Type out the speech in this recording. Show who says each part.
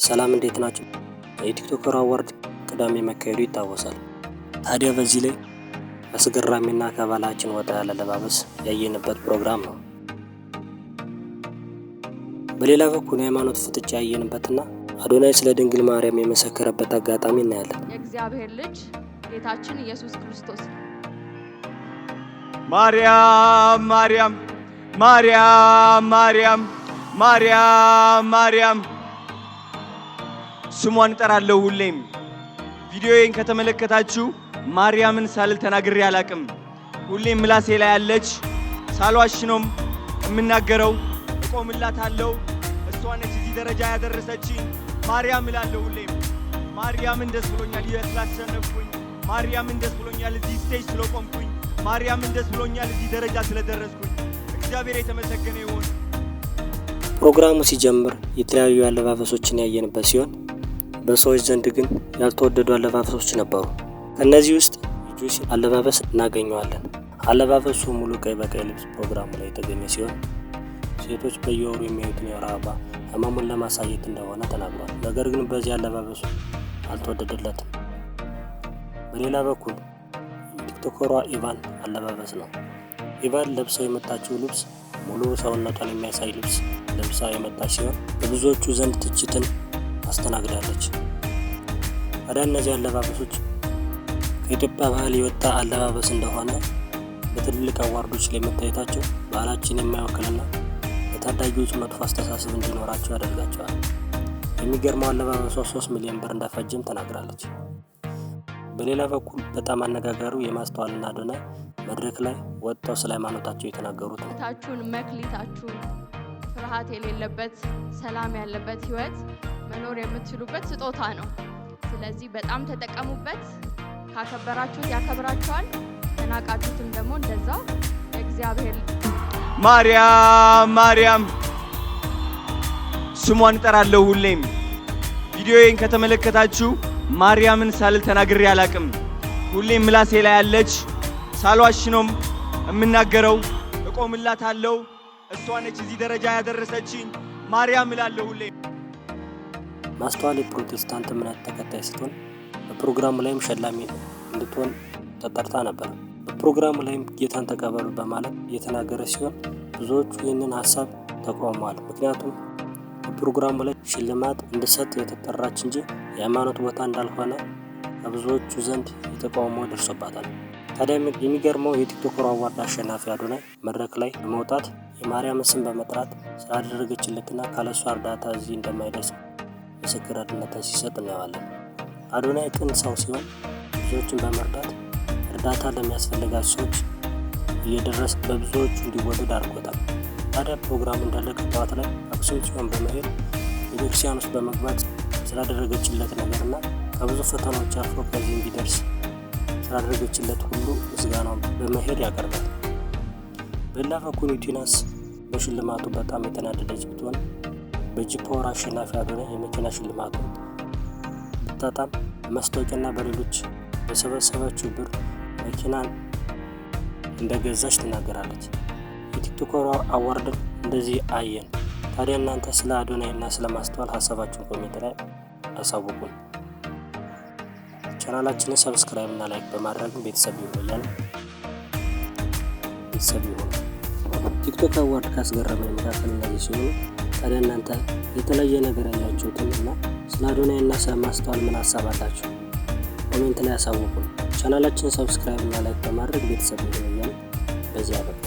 Speaker 1: ሰላም እንዴት ናችሁ? የቲክቶከር አዋርድ ቅዳሜ መካሄዱ ይታወሳል። ታዲያ በዚህ ላይ አስገራሚና ከባህላችን ወጣ ያለ አለባበስ ያየንበት ፕሮግራም ነው። በሌላ በኩል የሃይማኖት ፍጥጫ ያየንበትና አዶናይ ስለ ድንግል ማርያም የመሰከረበት አጋጣሚ እናያለን።
Speaker 2: የእግዚአብሔር ልጅ ጌታችን ኢየሱስ ክርስቶስ
Speaker 3: ማርያም ማርያም ማርያም ማርያም ማርያም ማርያም ስሟን እጠራለሁ ሁሌም። ቪዲዮዬን ከተመለከታችሁ ማርያምን ሳልል ተናግሬ አላቅም። ሁሌም ምላሴ ላይ ያለች ሳልዋሽ ነው የምናገረው። እቆምላታለሁ። እሷ ነች እዚህ ደረጃ ያደረሰችኝ። ማርያም እላለሁ ሁሌም። ማርያምን ደስ ብሎኛል ስላሸነፍኩኝ። ማርያምን ደስ ብሎኛል እዚህ ስቴጅ ስለቆምኩኝ። ማርያምን ደስ ብሎኛል እዚህ ደረጃ ስለደረስኩኝ። እግዚአብሔር የተመሰገነ ይሁን።
Speaker 1: ፕሮግራሙ ሲጀምር የተለያዩ አለባበሶችን ያየንበት ሲሆን በሰዎች ዘንድ ግን ያልተወደዱ አለባበሶች ነበሩ። ከነዚህ ውስጥ የጆሲ አለባበስ እናገኘዋለን። አለባበሱ ሙሉ ቀይ በቀይ ልብስ ፕሮግራሙ ላይ የተገኘ ሲሆን ሴቶች በየወሩ የሚያዩትን የወር አበባ ህመሙን ለማሳየት እንደሆነ ተናግሯል። ነገር ግን በዚህ አለባበሱ አልተወደደለትም። በሌላ በኩል ቲክቶከሯ ኢቫን አለባበስ ነው። ኢቫን ለብሰው የመጣችው ልብስ ሙሉ ሰውነቷን የሚያሳይ ልብስ ለብሳ የመጣች ሲሆን በብዙዎቹ ዘንድ ትችትን አስተናግዳለች። ታዲያ እነዚህ አለባበሶች ከኢትዮጵያ ባህል የወጣ አለባበስ እንደሆነ በትልልቅ አዋርዶች ላይ መታየታቸው ባህላችን የማይወክልና ለታዳጊዎች መጥፎ አስተሳሰብ እንዲኖራቸው ያደርጋቸዋል። የሚገርመው አለባበሷ 3 ሚሊዮን ብር እንዳፈጀም ተናግራለች። በሌላ በኩል በጣም አነጋጋሪው የማስተዋልና አዶናይ መድረክ ላይ ወጥተው ስለ ሃይማኖታቸው የተናገሩት ነው።
Speaker 2: መክሊታችሁን ፍርሃት የሌለበት ሰላም ያለበት ህይወት መኖር የምትችሉበት ስጦታ ነው። ስለዚህ በጣም ተጠቀሙበት። ካከበራችሁት ያከብራችኋል፣ ተናቃችሁትም ደግሞ እንደዛው። እግዚአብሔር
Speaker 3: ማርያም ማርያም ስሟን እጠራለሁ ሁሌም። ቪዲዮዬን ከተመለከታችሁ ማርያምን ሳልል ተናግሬ አላቅም። ሁሌም ምላሴ ላይ ያለች ሳልዋሽ ነው የምናገረው። እቆምላታለሁ። እሷ ነች እዚህ ደረጃ ያደረሰችኝ። ማርያም እላለሁ ሁሌም።
Speaker 1: ማስተዋል የፕሮቴስታንት እምነት ተከታይ ስትሆን በፕሮግራሙ ላይም ሸላሚ እንድትሆን ተጠርታ ነበር። በፕሮግራሙ ላይም ጌታን ተቀበሉ በማለት የተናገረ ሲሆን ብዙዎቹ ይህንን ሀሳብ ተቃውመዋል። ምክንያቱም በፕሮግራሙ ላይ ሽልማት እንድሰጥ የተጠራች እንጂ የሃይማኖት ቦታ እንዳልሆነ በብዙዎቹ ዘንድ የተቃውሞ ደርሶባታል። ታዲያ የሚገርመው የቲክቶከር አዋርድ አሸናፊ አዶናይ መድረክ ላይ በመውጣት የማርያምን ስም በመጥራት ስላደረገችለትና ካለሷ እርዳታ እዚህ እንደማይደርስ ምስክርነትን ሲሰጥ እናየዋለን። አዶናይ ቅን ሰው ሲሆን ብዙዎችን በመርዳት እርዳታ ለሚያስፈልጋቸው ሰዎች እየደረሰ በብዙዎቹ እንዲወደድ አድርጎታል። ታዲያ ፕሮግራሙ እንዳለቀ ጠዋት ላይ አክሱም ጽዮን በመሄድ ቤተክርስቲያን ውስጥ በመግባት ስላደረገችለት ነገርና ከብዙ ፈተናዎች አልፎ ከዚህ እንዲደርስ ስላደረገችለት ሁሉ ምስጋናውን በመሄድ ያቀርባል። በሌላ በኩል ዩቲናስ በሽልማቱ በጣም የተናደደች ብትሆን በጂፓወር አሸናፊ አዶናይ የመኪና ሽልማቱን ብታጣም በማስታወቂያና በሌሎች በሰበሰበችው ብር መኪናን እንደገዛች ትናገራለች። የቲክቶከር አዋርድን እንደዚህ አየን። ታዲያ እናንተ ስለ አዶናይ እና ስለ ማስተዋል ሀሳባችሁን ኮሜንት ላይ አሳውቁን። ቻናላችንን ሰብስክራይብ እና ላይክ በማድረግ ቤተሰብ ይሆናል። ቲክቶክ አዋርድ ካስገረመኝ መካከል እነዚህ ሲሆኑ ታዲያ እናንተ የተለየ ነገር ያያችሁትን እና ስለ አዶናይ እና ስለ ማስተዋል ምን ሀሳብ አላችሁ? ኮሜንት ላይ አሳውቁን። ቻናላችንን ሰብስክራይብ እና ላይክ በማድረግ ቤተሰብ ይሆናል። በዚህ አበቃ።